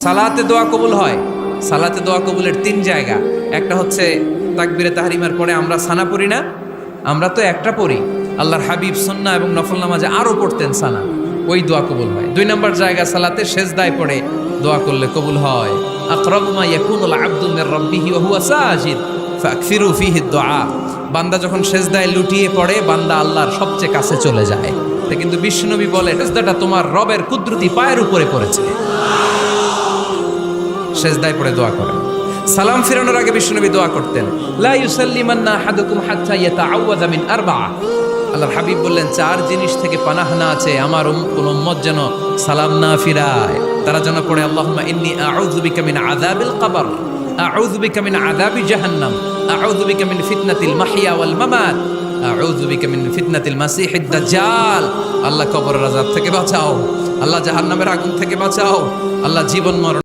সালাতে দোয়া কবুল হয়। সালাতে দোয়া কবুলের 3 জায়গা। একটা হচ্ছে তাকবীরে তাহরিমার পরে আমরা সানা পড়ি না, আমরা তো একটা পড়ি। আল্লাহর হাবিব সুন্নাহ এবং নফল নামাজে আরো পড়তেন সানা, ওই দোয়া কবুল হয়। 2 নম্বর জায়গা সালাতে সেজদায় পড়ে দোয়া করলে কবুল হয়। আকরাবু মা ইয়াকুনুল আবদু মির রাব্বিহি ওয়া হুয়া সাজিদ ফাকসিরু ফিহি দুআ। বান্দা যখন সেজদায় লুটিয়ে পড়ে, বান্দা আল্লাহর সবচেয়ে কাছে চলে যায়। তা কিন্তু বিশ্বনবী বলে, সেজদাটা তোমার রবের কুদরতি পায়ের উপরে পড়েছে। সেজদায় পড়ে দোয়া করেন। সালাম ফিরানোর আগে বিশ্বনবী দোয়া করতেন, লা ইউসাল্লিমান্না আহাদুকুম হাত্তা ইয়াতাআওয়াযা মিন আরবা'a। আল্লাহর হাবিব বললেন, 4 জিনিস থেকে পানাহ না আছে আমার কোন উম্মত যেন সালাম না ফিরায়। তারা যেন পড়ে, আল্লাহুম্মা ইন্নী আউযু বিকা মিন আযাবিল কবর, আউযু বিকা মিন আযাবি জাহান্নাম, আউযু বিকা মিন ফিতনাতিল মাহইয়া ওয়াল মামাত, আউযু বিকা মিন ফিতনাতিল মাসিহিদ দাজ্জাল। আল্লাহ কবরের আযাব থেকে বাঁচাও, আল্লাহ জাহান্নামের আগুন থেকে বাঁচাও, আল্লাহ জীবন মরণ